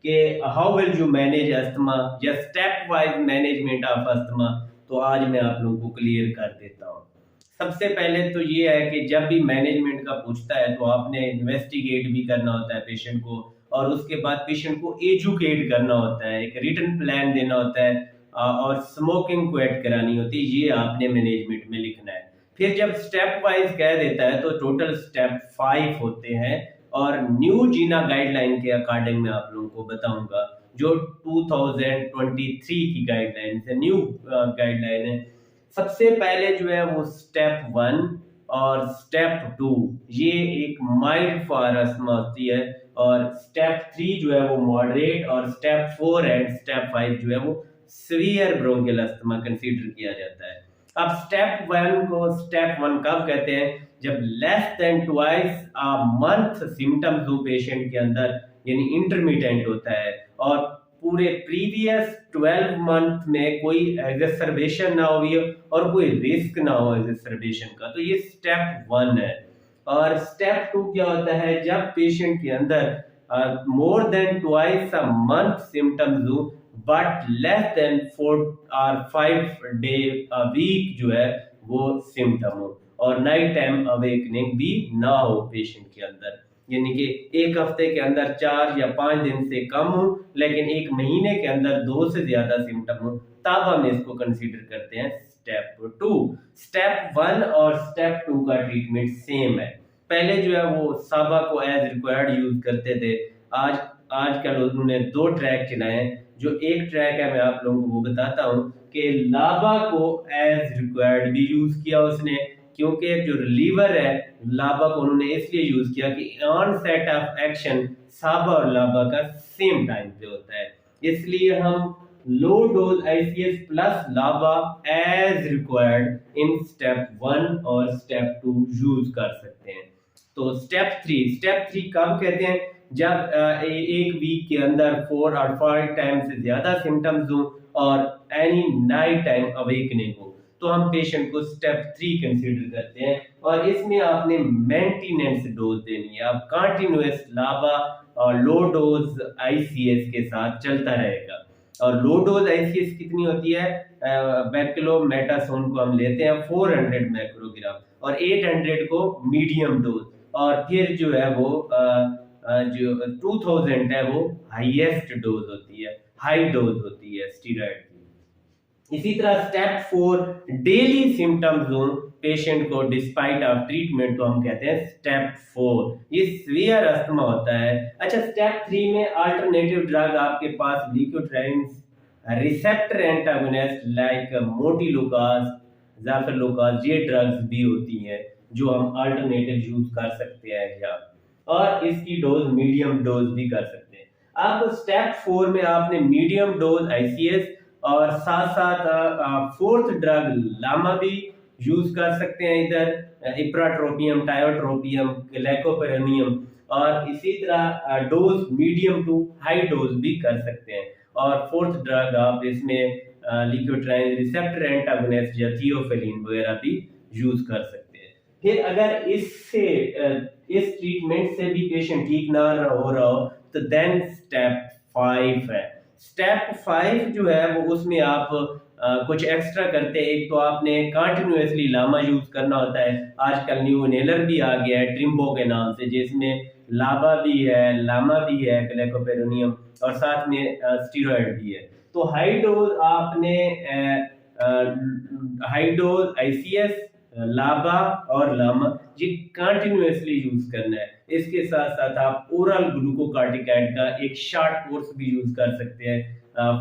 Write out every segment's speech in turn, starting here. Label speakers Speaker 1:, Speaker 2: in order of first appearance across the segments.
Speaker 1: कि how will you manage asthma या step wise management of asthma, तो आज मैं आप लोगों को क्लियर कर देता हूँ। सबसे पहले तो ये है कि जब भी मैनेजमेंट का पूछता है तो आपने इन्वेस्टिगेट भी करना होता है पेशेंट को, और उसके बाद पेशेंट को एजुकेट करना होता है, एक रिटन प्लान देना होता है, और स्मोकिंग क्विट करानी होती है, ये आपने मैनेजमेंट में लिखना है। फिर जब स्टेप वाइज कह देता है तो टोटल स्टेप 5 होते हैं, और न्यू जीना गाइडलाइन के अकॉर्डिंग मैं आप लोगों को बताऊंगा, जो 2023 की गाइडलाइन है, न्यू गाइडलाइन है। सबसे पहले जो है वो स्टेप 1 और स्टेप 2, ये एक माइल्ड फॉर अस्थमा होती है, और स्टेप 3 जो है वो मॉडरेट, और स्टेप 4 एंड स्टेप 5 जो है वो सीवियर ब्रोंकियल अस्थमा कंसीडर किया जाता है। अब स्टेप 1 को स्टेप 1 कब कहते हैं? जब less than twice a month symptoms हो पेशेंट के अंदर, यानी इंटरमिटेंट होता है, और पूरे प्रीवियस 12 मंथ में कोई एग्जर्बेशन ना हुई हो और कोई रिस्क ना हो एग्जर्बेशन का, तो ये स्टेप 1 है। और स्टेप 2 क्या होता है? जब पेशेंट के अंदर more than twice a month symptoms हो बट लेस देन 4 और 5 डे अ वीक जो है वो सिम्टम हो, और नाइट टाइम अवेकनिंग भी ना हो पेशेंट के अंदर, यानी कि एक हफ्ते के अंदर 4 या 5 दिन से कम हो लेकिन एक महीने के अंदर 2 से ज्यादा सिम्टम हो, तब हम इसको कंसीडर करते हैं स्टेप 2। स्टेप 1 और स्टेप 2 का ट्रीटमेंट सेम है। पहले जो है वो साबा को एज रिक्वायर्ड यूज करते थे, आज आजकल उन्होंने 2 ट्रैक चलाए हैं। जो एक ट्रैक है मैं आप लोगों को वो बताता हूँ कि लाबा को एज रिक्वायर्ड भी यूज किया उसने, क्योंकि जो रिलीवर है लाबा को उन्होंने इसलिए यूज किया कि ऑन सेट ऑफ एक्शन साबा और लाबा का सेम टाइम पे होता है, इसलिए हम लो डोज आईसीएस प्लस लाबा एज रिक्वायर्ड इन स्टेप 1 और स्टेप 2 यूज कर सकते हैं। तो स्टेप 3 कब कहते हैं? जब एक वीक के अंदर 4 और 5 टाइम से ज्यादा सिम्टम्स हो और एनी नाइट टाइम अवेकनिंग हो, तो हम पेशेंट को स्टेप 3 कंसीडर करते हैं, और इसमें आपने मेंटेनेंस डोज देनी है। आप कंटिन्यूअस लाबा और लो डोज आईसीएस के साथ चलता रहेगा। और लो डोज आईसीएस कितनी होती है? बैक्लोमेटासोन को हम लेते हैं 400 माइक्रोग्राम, और 800 को मीडियम डोज, और फिर जो है वो जो 2000 है वो हाईएस्ट डोज होती है, हाई डोज होती है स्टीरॉयड की। इसी तरह स्टेप 4 डेली सिम्टम्स हो पेशेंट को डिस्पाइट ऑफ ट्रीटमेंट, तो हम कहते हैं स्टेप 4, ये सीवियर अस्थमा होता है। अच्छा, स्टेप 3 में अल्टरनेटिव ड्रग आपके पास लिकोट्राइन्स रिसेप्टर एंटागोनिस्ट लाइक मोटिलुकास, जाफरलुकास, ये ड्रग्स भी होती हैं जो हम अल्टरनेटिव यूज कर सकते हैं यहाँ, और इसकी डोज मीडियम डोज भी कर सकते हैं। अब स्टेप 4 में आपने मीडियम डोज आईसीएस और साथ साथ फोर्थ ड्रग लामा भी यूज कर सकते हैं, इधर इप्राट्रोपियम, टायोट्रोपियम, ग्लाइकोपेरोनियम, और इसी तरह dose medium to high dose भी कर सकते हैं। और फोर्थ ड्रग आप इसमें लिकोट्राइन रिसेप्टर एंटागोनिस्ट या थियोफिलिन वगैरह भी यूज कर सकते हैं। फिर अगर इससे इस ट्रीटमेंट से भी पेशेंट ठीक ना हो रहा हो तो देन स्टेप 5 है। स्टेप 5 जो है वो उसमें आप कुछ एक्स्ट्रा करते हैं। एक तो आपने कंटिन्यूअसली लामा यूज करना होता है, आजकल न्यू इनहेलर भी आ गया है ट्रिम्बो के नाम से, जिसमें लाबा भी है, लामा भी है, ग्लाइकोपेरोनियम, और साथ में स्टीरॉयड भी है। तो हाई डोज आपने हाई डोज आईसीएस, लाबा और लामा ये कंटिन्यूअसली यूज करना है। इसके साथ साथ आप ओरल ग्लूकोकार्टिकाइड का एक शॉर्ट कोर्स भी यूज कर सकते हैं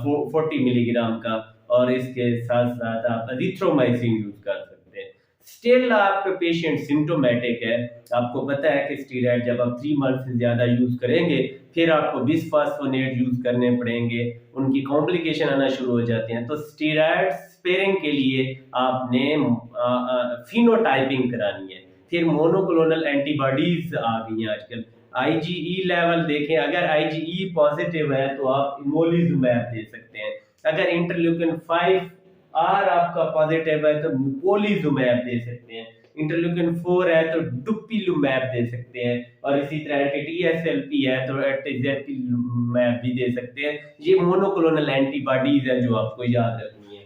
Speaker 1: 40 मिलीग्राम का, और इसके साथ साथ आप एरिथ्रोमाइसिन यूज कर सकते हैं। स्टिल आपका पेशेंट सिम्टोमेटिक है, आपको पता है कि स्टीरॉयड जब आप 3 मंथ से ज्यादा यूज करेंगे फिर आपको बिस्फॉस्फोनेट यूज करने पड़ेंगे, उनकी कॉम्प्लिकेशन आना शुरू हो जाते हैं। तो स्टीरॉयड स्पेयरिंग के लिए आपने फिनोटाइपिंग करानी है। फिर मोनोक्लोनल एंटीबॉडीज आ गई हैं आजकल, आईजीई लेवल देखें, अगर आईजीई पॉजिटिव है तो आप इमोलिजुमैब दे सकते हैं, अगर इंटरल्यूकिन 5 आर आपका पॉजिटिव है तो मुकोलिजुमैब दे सकते हैं। इंटरल्यूकिन 4 है तो डुपिलुमैब दे सकते हैं, और इसी तरह के TSLP है तो एटजेपिलुमैब भी दे सकते हैं। ये मोनोक्लोनल एंटीबॉडीज है जो आपको याद रखनी है।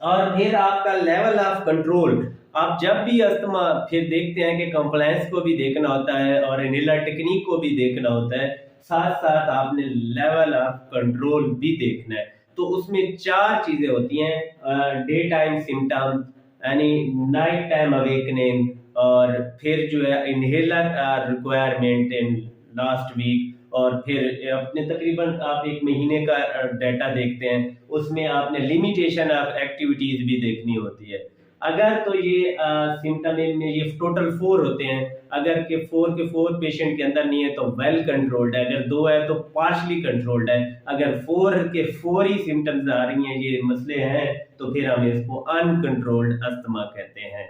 Speaker 1: और फिर आपका लेवल ऑफ कंट्रोल, आप जब भी अस्थमा फिर देखते हैं कि कंप्लायंस को भी देखना होता है और इनहेलर टेक्निक को भी देखना होता है, साथ साथ आपने लेवल ऑफ कंट्रोल भी देखना है। तो उसमें 4 चीजें होती हैं, डे टाइम सिम्टम्स यानी नाइट टाइम अवेकनिंग, और फिर जो है inhaler requirement in last week, और फिर अपने तकरीबन आप 1 महीने का डाटा देखते हैं, उसमें आपने लिमिटेशन ऑफ एक्टिविटीज भी देखनी होती है। अगर तो ये सिम्टम में ये टोटल 4 होते हैं, अगर के 4 पेशेंट के अंदर नहीं है तो वेल कंट्रोल्ड है, अगर 2 है तो पार्शली कंट्रोल्ड है, अगर 4 ही सिम्टम्स आ रही हैं, ये मसले हैं, तो फिर हम इसको अनकंट्रोल्ड अस्थमा कहते हैं।